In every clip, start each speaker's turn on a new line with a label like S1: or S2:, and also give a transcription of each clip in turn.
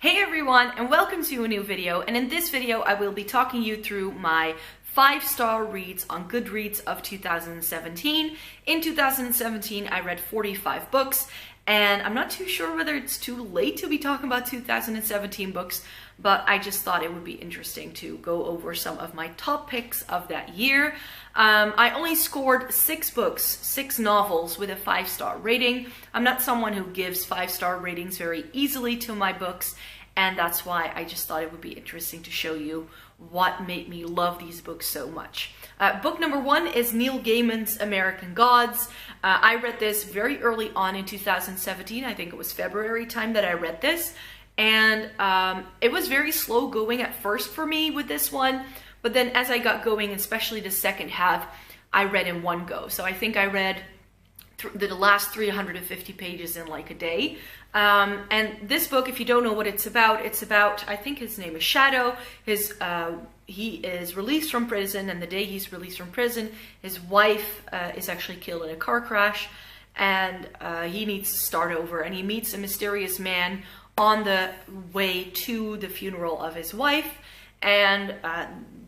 S1: Hey everyone, and welcome to a new video. And in this video I will be talking you through my 5-star reads on Goodreads of 2017. In 2017 I read 45 books, and I'm not too sure whether it's too late to be talking about 2017 books, but I just thought it would be interesting to go over some of my top picks of that year. I only scored 6 books, 6 novels with a 5-star rating. I'm not someone who gives 5-star ratings very easily to my books, and that's why I just thought it would be interesting to show you what made me love these books so much. Book number 1 is Neil Gaiman's American Gods. I read this very early on in 2017. I think it was February time that I read this. And it was very slow going at first for me with this one. But then as I got going, especially the second half, I read in one go. So I think I read the last 350 pages in like a day. And this book, if you don't know what it's about, I think his name is Shadow. He is released from prison, and the day he's released from prison, his wife is actually killed in a car crash, and he needs to start over, and he meets a mysterious man on the way to the funeral of his wife, and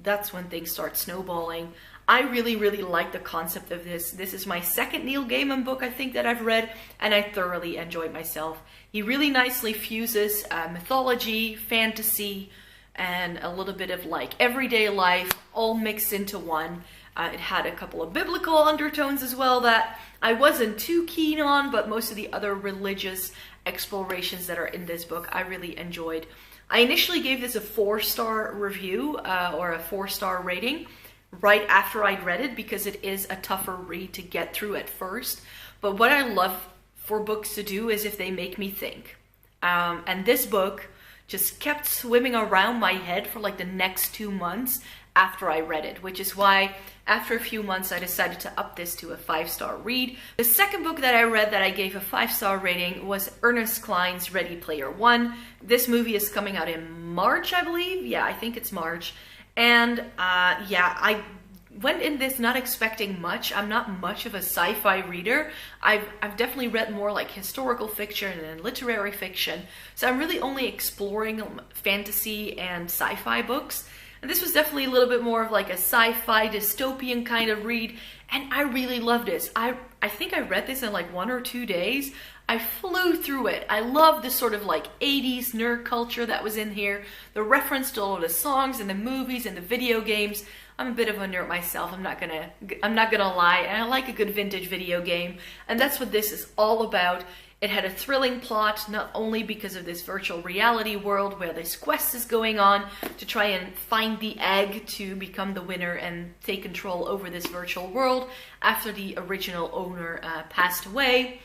S1: that's when things start snowballing. I really like the concept of this. This is my second Neil Gaiman book, I think, that I've read, and I thoroughly enjoyed myself. He really nicely fuses mythology, fantasy, and a little bit of like everyday life all mixed into one. It had a couple of biblical undertones as well that I wasn't too keen on, but most of the other religious explorations that are in this book I really enjoyed. I initially gave this a 4-star review or a 4-star rating right after I'd read it, because it is a tougher read to get through at first. But what I love for books to do is if they make me think. And this book just kept swimming around my head for like the next 2 months after I read it, which is why after a few months I decided to up this to a 5-star read. The second book that I read that I gave a 5-star rating was Ernest Cline's Ready Player One. This movie is coming out in March, I believe. Yeah, I think it's March. And yeah, I went in this not expecting much. I'm not much of a sci-fi reader. I've definitely read more like historical fiction and literary fiction. So I'm really only exploring fantasy and sci-fi books. And this was definitely a little bit more of like a sci-fi dystopian kind of read. And I really loved this. I think I read this in like 1 or 2 days. I flew through it. I love the sort of like 80s nerd culture that was in here. The reference to all of the songs and the movies and the video games. I'm a bit of a nerd myself, I'm not gonna lie, and I like a good vintage video game. And that's what this is all about. It had a thrilling plot, not only because of this virtual reality world where this quest is going on to try and find the egg to become the winner and take control over this virtual world after the original owner passed away.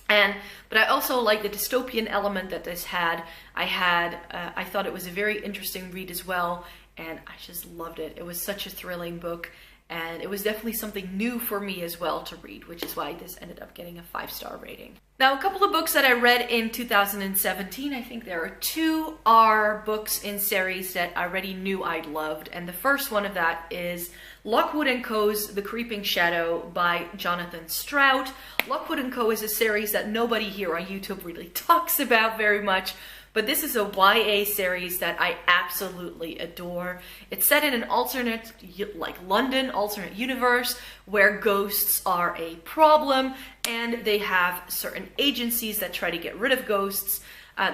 S1: But I also like the dystopian element that this had. I thought it was a very interesting read as well, and I just loved it. It was such a thrilling book, and it was definitely something new for me as well to read, which is why this ended up getting a 5-star rating. Now, a couple of books that I read in 2017, I think there are 2 are books in series that I already knew I'd loved, and the first one of that is Lockwood & Co.'s The Creeping Shadow by Jonathan Stroud. Lockwood & Co. is a series that nobody here on YouTube really talks about very much, but this is a YA series that I absolutely adore. It's set in an alternate, like London, alternate universe where ghosts are a problem, and they have certain agencies that try to get rid of ghosts.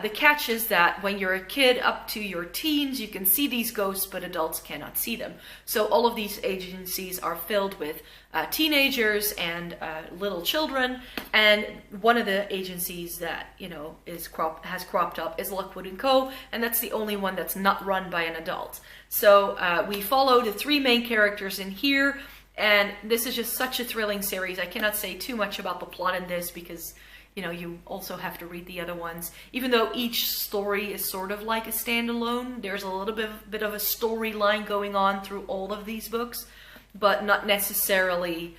S1: The catch is that when you're a kid up to your teens, you can see these ghosts, but adults cannot see them. So all of these agencies are filled with teenagers and little children. And one of the agencies that, you know, has cropped up is Lockwood & Co. And that's the only one that's not run by an adult. So we follow the 3 main characters in here. And this is just such a thrilling series. I cannot say too much about the plot in this because, you know, you also have to read the other ones. Even though each story is sort of like a standalone, there's a little bit of a storyline going on through all of these books, but not necessarily,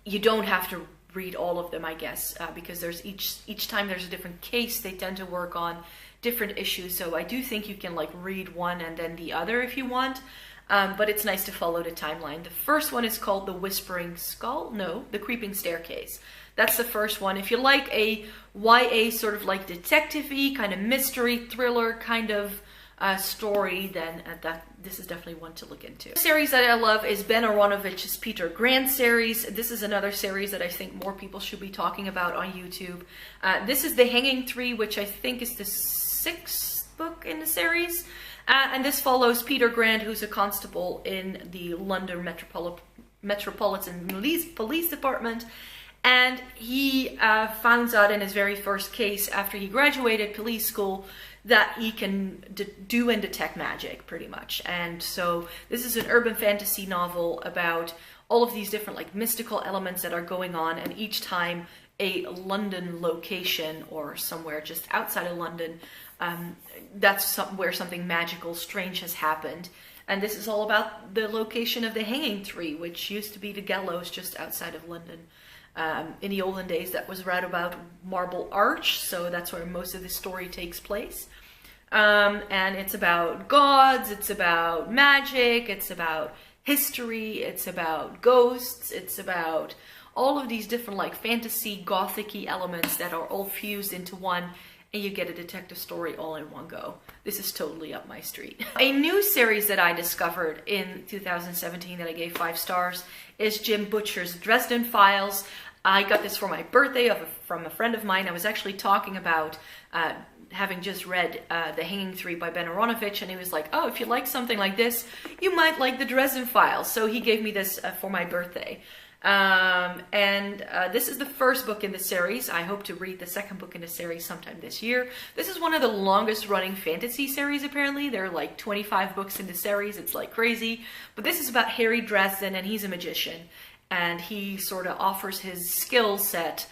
S1: you don't have to read all of them, I guess, because there's each time there's a different case they tend to work on, different issues. So I do think you can like read one and then the other if you want. But it's nice to follow the timeline. The first one is called The Whispering Skull. No, The Creeping Staircase. That's the first one. If you like a YA sort of like detective-y, kind of mystery thriller kind of story, then this is definitely one to look into. The series that I love is Ben Aaronovitch's Peter Grant series. This is another series that I think more people should be talking about on YouTube. This is The Hanging Tree, which I think is the 6th book in the series. And this follows Peter Grant, who's a constable in the London Metropolitan Police Department. And he finds out in his very first case after he graduated police school that he can do and detect magic, pretty much. And so this is an urban fantasy novel about all of these different like mystical elements that are going on, and each time a London location or somewhere just outside of London, that's where something magical, strange has happened. And this is all about the location of the Hanging Tree, which used to be the gallows just outside of London. In the olden days, that was right about Marble Arch, so that's where most of the story takes place. And it's about gods, it's about magic, it's about history, it's about ghosts, it's about all of these different like fantasy, gothic-y elements that are all fused into one, and you get a detective story all in one go. This is totally up my street. A new series that I discovered in 2017 that I gave 5 stars is Jim Butcher's Dresden Files. I got this for my birthday from a friend of mine. I was actually talking about having just read The Hanging Tree by Ben Aaronovitch, and he was like, oh, if you like something like this, you might like the Dresden Files. So he gave me this for my birthday. This is the first book in the series. I hope to read the second book in the series sometime this year. This is one of the longest running fantasy series, apparently. There are like 25 books in the series. It's like crazy. But this is about Harry Dresden, and he's a magician. And he sort of offers his skill set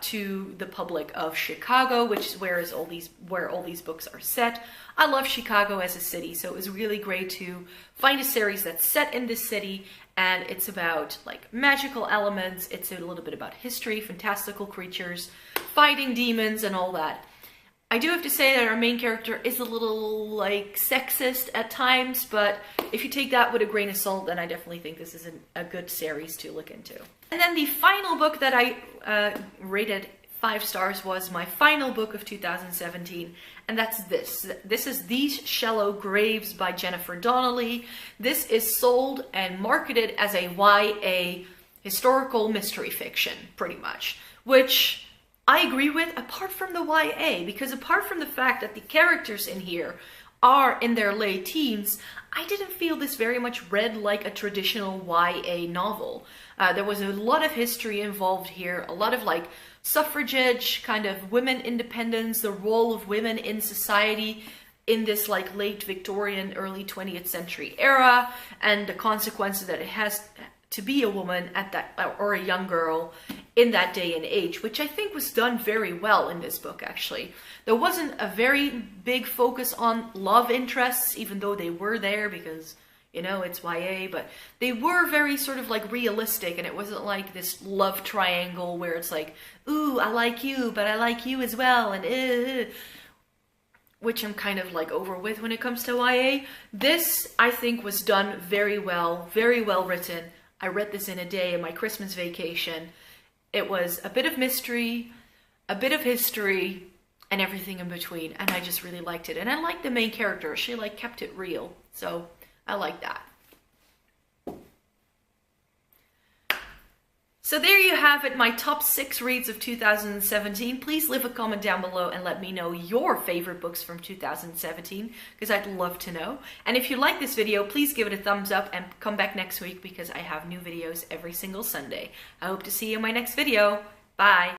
S1: to the public of Chicago, which is where all these books are set. I love Chicago as a city, so it was really great to find a series that's set in this city, and it's about like magical elements. It's a little bit about history, fantastical creatures, fighting demons, and all that. I do have to say that our main character is a little like sexist at times, but if you take that with a grain of salt, then I definitely think this is a good series to look into. And then the final book that I rated 5 stars was my final book of 2017, and that's this. This is These Shallow Graves by Jennifer Donnolley. This is sold and marketed as a YA historical mystery fiction, pretty much, which I agree with, apart from the YA, because apart from the fact that the characters in here are in their late teens, I didn't feel this very much read like a traditional YA novel. There was a lot of history involved here, a lot of like suffragette, kind of women independence, the role of women in society in this like late Victorian, early 20th century era, and the consequences that it has to be a woman at that, or a young girl in that day and age, which I think was done very well in this book, actually. There wasn't a very big focus on love interests, even though they were there because, you know, it's YA, but they were very sort of like realistic, and it wasn't like this love triangle where it's like, ooh, I like you, but I like you as well, and which I'm kind of like over with when it comes to YA. This, I think, was done very well written. I read this in a day in my Christmas vacation. It was a bit of mystery, a bit of history, and everything in between, and I just really liked it. And I liked the main character. She like kept it real, so I like that. So there you have it, my top 6 reads of 2017. Please leave a comment down below and let me know your favorite books from 2017, because I'd love to know. And if you like this video, please give it a thumbs up and come back next week, because I have new videos every single Sunday. I hope to see you in my next video. Bye!